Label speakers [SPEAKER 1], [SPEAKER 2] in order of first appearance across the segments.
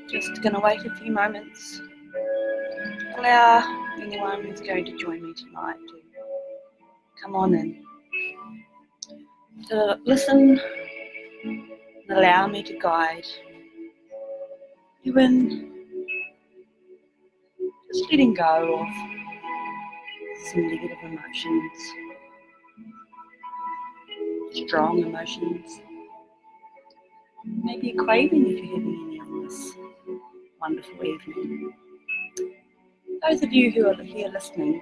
[SPEAKER 1] Just going to wait a few moments. Allow anyone who's going to join me tonight to come on in, to listen and allow me to guide you in, just letting go of some negative emotions, strong emotions, maybe a craving if you're having any on this wonderful evening. Those of you who are here listening,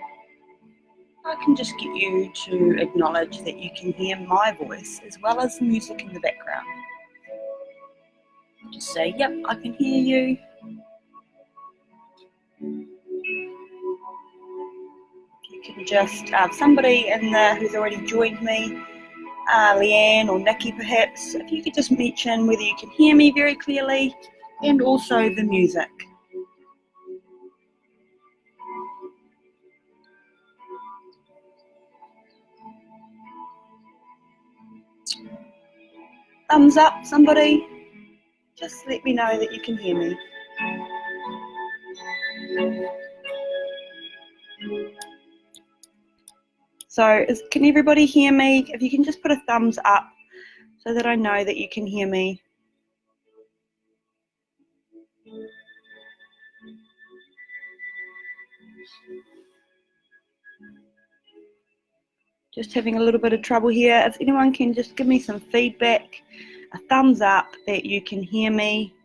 [SPEAKER 1] I can just get you to acknowledge that you can hear my voice as well as the music in the background. Just say, yep, I can hear you. You can just, somebody in there who's already joined me, Leanne or Nikki perhaps, if you could just mention whether you can hear me very clearly and also the music. Thumbs up, somebody. Just let me know that you can hear me. So, can everybody hear me? If you can just put a thumbs up so that I know that you can hear me. Just having a little bit of trouble here. If anyone can just give me some feedback, a thumbs up that you can hear me,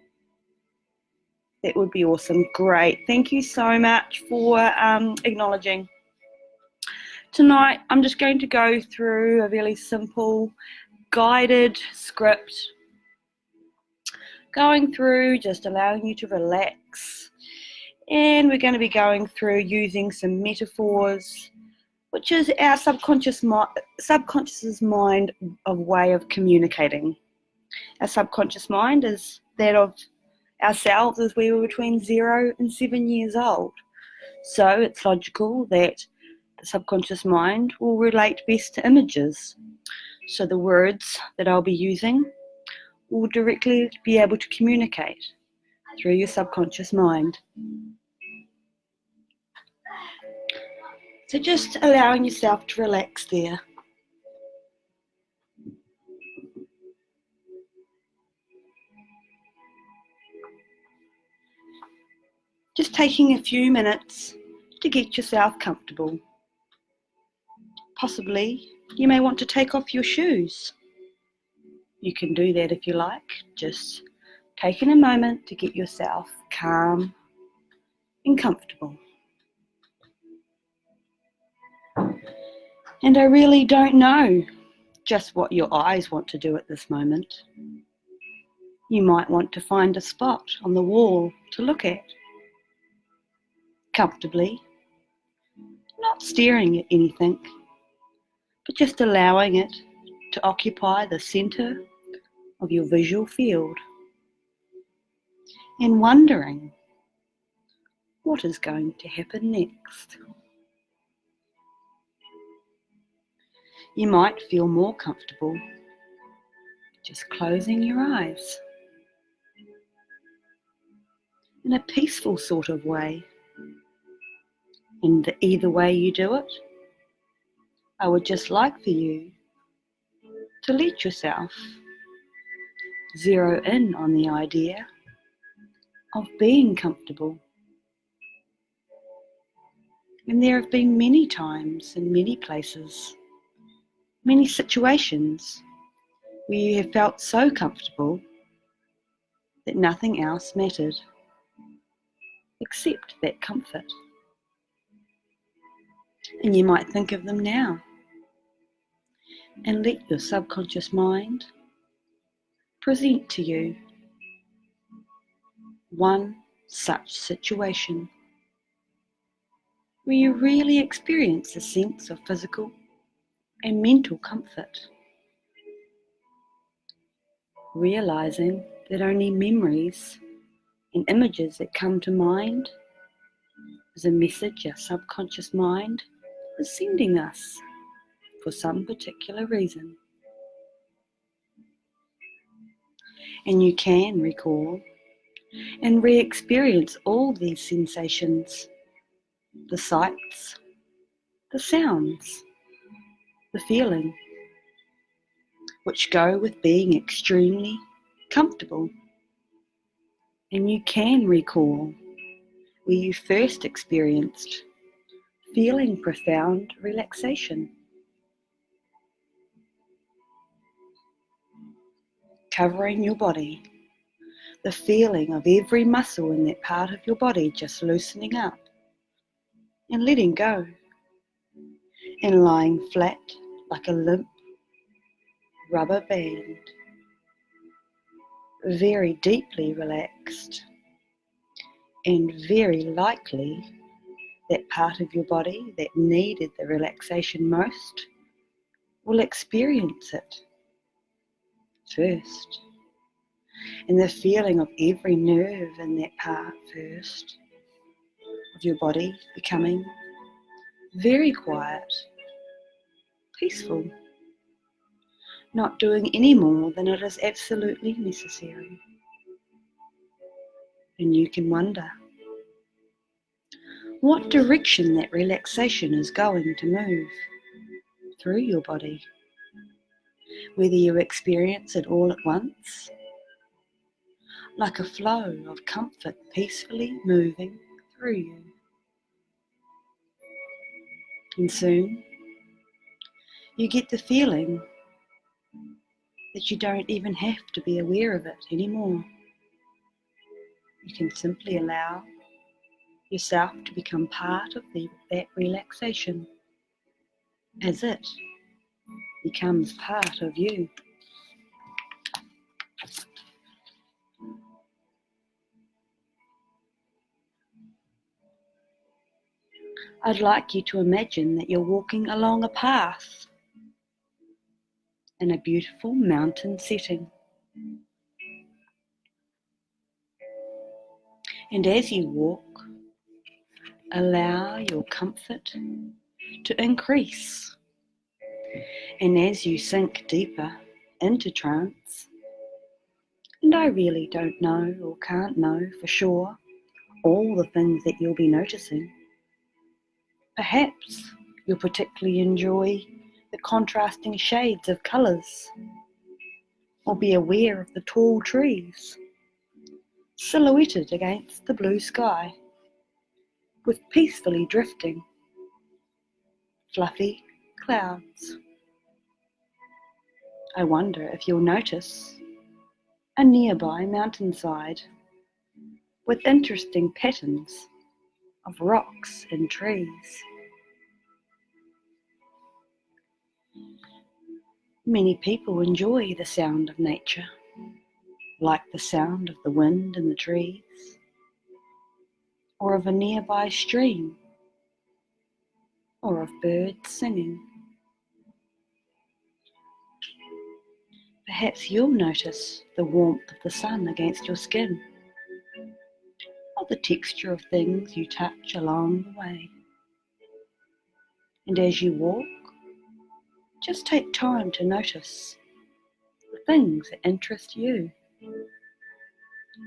[SPEAKER 1] that would be awesome. Great. Thank you so much for acknowledging. Tonight, I'm just going to go through a really simple guided script, going through just allowing you to relax, and we're going to be going through using some metaphors, which is our subconscious's mind of way of communicating. Our subconscious mind is that of ourselves as we were between 0 and 7 years old. So it's logical that the subconscious mind will relate best to images. So the words that I'll be using will directly be able to communicate through your subconscious mind. So just allowing yourself to relax there. Just taking a few minutes to get yourself comfortable. Possibly you may want to take off your shoes. You can do that if you like, just taking a moment to get yourself calm and comfortable. And I really don't know just what your eyes want to do at this moment. You might want to find a spot on the wall to look at, comfortably, not staring at anything, but just allowing it to occupy the center of your visual field and wondering what is going to happen next. You might feel more comfortable just closing your eyes in a peaceful sort of way. And either way you do it, I would just like for you to let yourself zero in on the idea of being comfortable. And there have been many times in many places, many situations where you have felt so comfortable that nothing else mattered except that comfort. And you might think of them now and let your subconscious mind present to you one such situation where you really experience a sense of physical and mental comfort, realizing that only memories and images that come to mind is a message our subconscious mind is sending us for some particular reason. And you can recall and re-experience all these sensations, the sights, the sounds, the feeling, which go with being extremely comfortable. And you can recall where you first experienced feeling profound relaxation, covering your body, the feeling of every muscle in that part of your body just loosening up and letting go, and lying flat like a limp rubber band, very deeply relaxed, and very likely that part of your body that needed the relaxation most will experience it first. And the feeling of every nerve in that part first of your body becoming very quiet, peaceful, not doing any more than it is absolutely necessary. And you can wonder what direction that relaxation is going to move through your body, whether you experience it all at once, like a flow of comfort peacefully moving through you. And soon you get the feeling that you don't even have to be aware of it anymore. You can simply allow yourself to become part of that relaxation as it becomes part of you. I'd like you to imagine that you're walking along a path in a beautiful mountain setting. And as you walk, allow your comfort to increase. And as you sink deeper into trance, and I really don't know or can't know for sure all the things that you'll be noticing, perhaps you'll particularly enjoy the contrasting shades of colours, or be aware of the tall trees silhouetted against the blue sky with peacefully drifting fluffy clouds. I wonder if you'll notice a nearby mountainside with interesting patterns of rocks and trees. Many people enjoy the sound of nature, like the sound of the wind in the trees, or of a nearby stream, or of birds singing. Perhaps you'll notice the warmth of the sun against your skin, or the texture of things you touch along the way. And as you walk, just take time to notice the things that interest you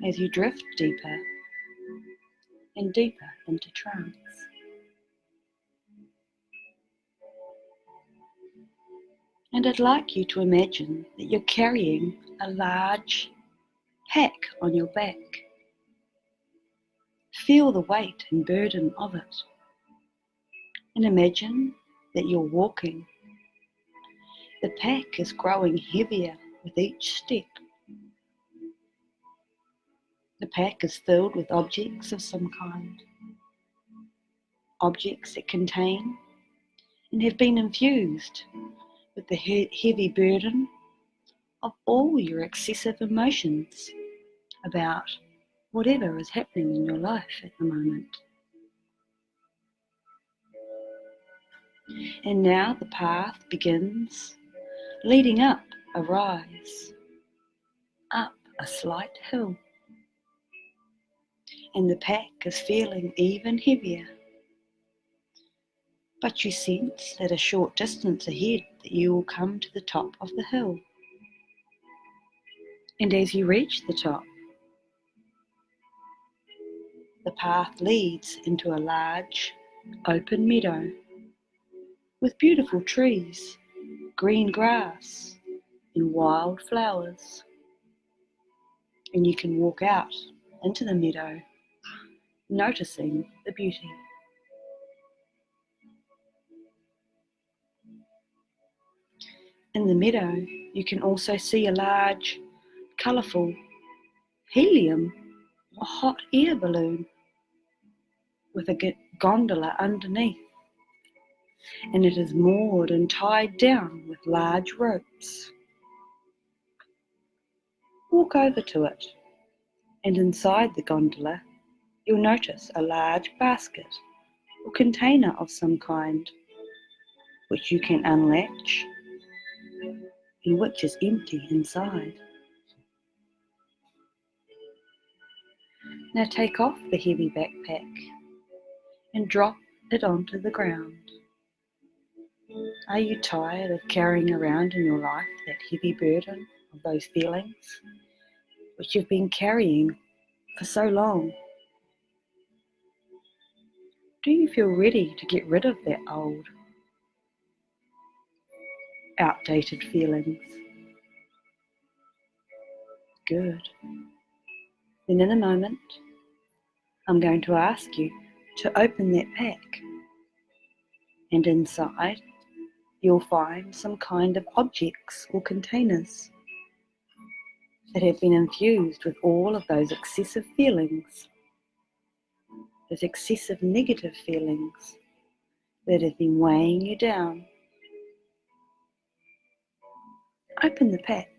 [SPEAKER 1] as you drift deeper and deeper into trance. And I'd like you to imagine that you're carrying a large pack on your back. Feel the weight and burden of it, and imagine that you're walking. The pack is growing heavier with each step. The pack is filled with objects of some kind, objects that contain and have been infused with the heavy burden of all your excessive emotions about whatever is happening in your life at the moment. And now the path begins leading up a rise, up a slight hill, and the pack is feeling even heavier. But you sense that a short distance ahead that you will come to the top of the hill. And as you reach the top, path leads into a large, open meadow with beautiful trees, green grass, and wild flowers. And you can walk out into the meadow, noticing the beauty. In the meadow, you can also see a large, colourful helium or hot air balloon with a gondola underneath, and it is moored and tied down with large ropes. Walk over to it, and inside the gondola you'll notice a large basket or container of some kind, which you can unlatch and which is empty inside. Now take off the heavy backpack and drop it onto the ground. Are you tired of carrying around in your life that heavy burden of those feelings which you've been carrying for so long? Do you feel ready to get rid of that old, outdated feelings? Good. Then in a moment, I'm going to ask you to open that pack, and inside you'll find some kind of objects or containers that have been infused with all of those excessive feelings, those excessive negative feelings that have been weighing you down. Open the pack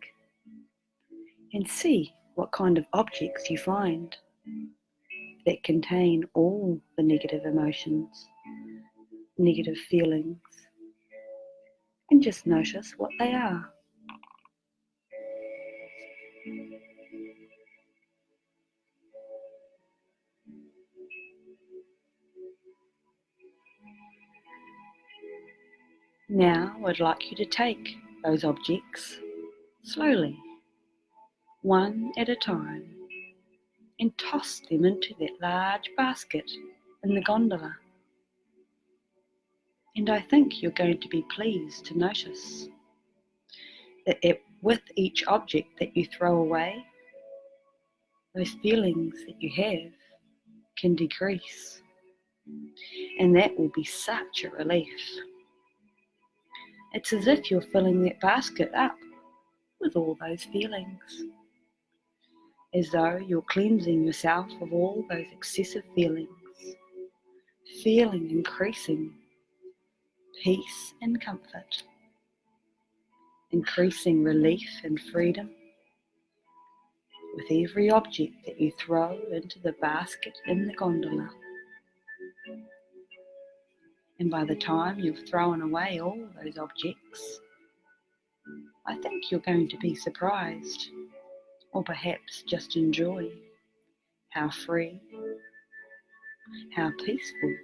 [SPEAKER 1] and see what kind of objects you find that contain all the negative emotions, negative feelings, and just notice what they are. Now I'd like you to take those objects slowly, one at a time, and toss them into that large basket in the gondola. And I think you're going to be pleased to notice that with each object that you throw away, those feelings that you have can decrease. And that will be such a relief. It's as if you're filling that basket up with all those feelings, as though you're cleansing yourself of all those excessive feelings, feeling increasing peace and comfort, increasing relief and freedom with every object that you throw into the basket in the gondola. And by the time you've thrown away all those objects, I think you're going to be surprised, or perhaps just enjoy how free, how peaceful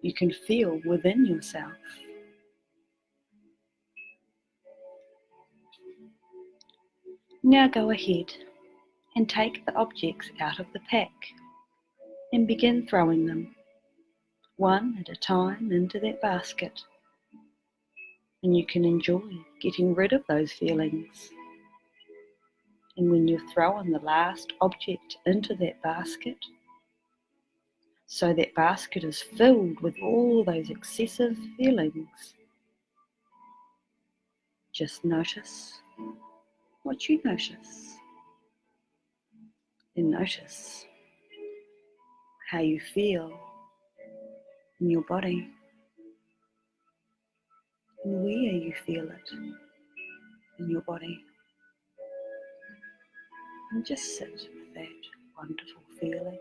[SPEAKER 1] you can feel within yourself. Now go ahead and take the objects out of the pack and begin throwing them, one at a time, into that basket. And you can enjoy getting rid of those feelings. And when you've thrown the last object into that basket, so that basket is filled with all those excessive feelings, just notice what you notice. And notice how you feel in your body and where you feel it in your body. And just sit with that wonderful feeling.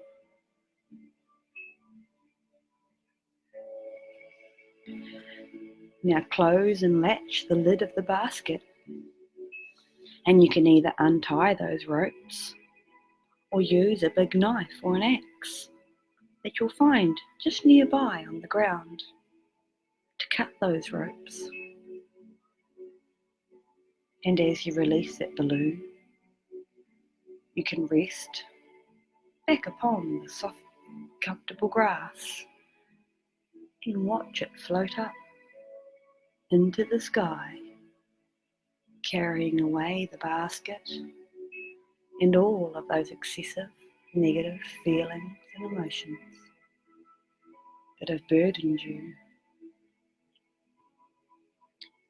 [SPEAKER 1] Now close and latch the lid of the basket, and you can either untie those ropes or use a big knife or an axe that you'll find just nearby on the ground to cut those ropes. And as you release that balloon, you can rest back upon the soft, comfortable grass and watch it float up into the sky, carrying away the basket and all of those excessive negative feelings and emotions that have burdened you.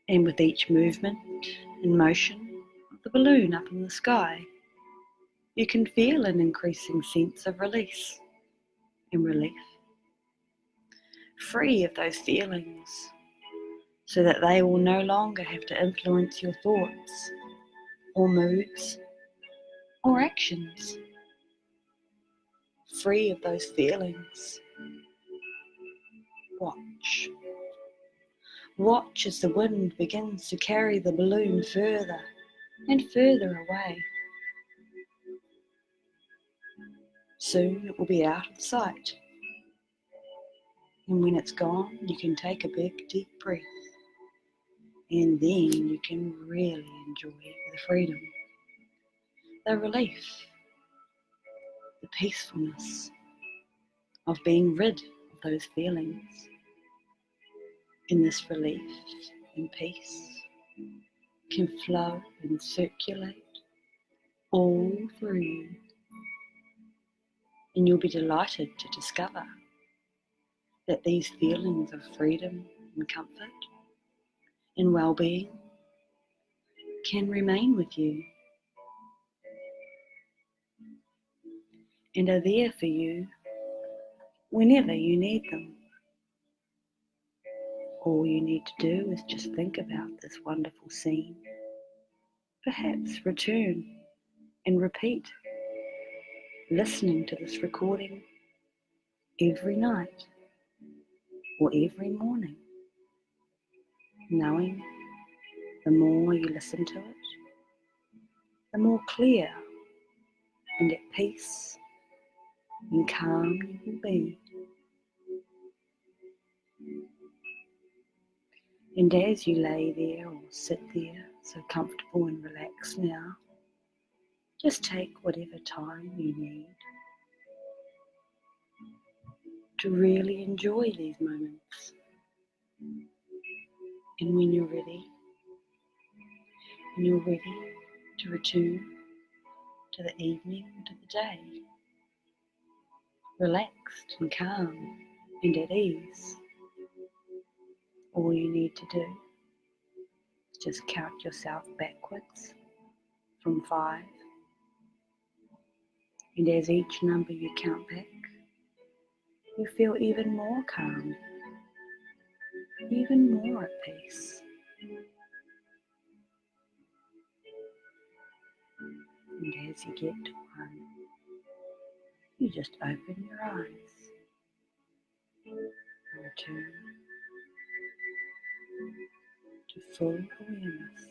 [SPEAKER 1] And with each movement and motion of the balloon up in the sky, you can feel an increasing sense of release and relief, free of those feelings, so that they will no longer have to influence your thoughts or moods or actions. Free of those feelings. Watch. Watch as the wind begins to carry the balloon further and further away. Soon it will be out of sight. And when it's gone, you can take a big deep breath. And then you can really enjoy the freedom, the relief, the peacefulness of being rid of those feelings. And this relief and peace can flow and circulate all through you. And you'll be delighted to discover that these feelings of freedom and comfort and well-being can remain with you and are there for you whenever you need them. All you need to do is just think about this wonderful scene. Perhaps return and repeat, listening to this recording every night or every morning, knowing the more you listen to it, the more clear and at peace and calm you will be. And as you lay there or sit there, so comfortable and relaxed now, just take whatever time you need to really enjoy these moments. And when you're ready to return to the evening, to the day, relaxed and calm and at ease, all you need to do is just count yourself backwards from 5. And as each number you count back, you feel even more calm, even more at peace. And as you get to 1, you just open your eyes and return to full awareness.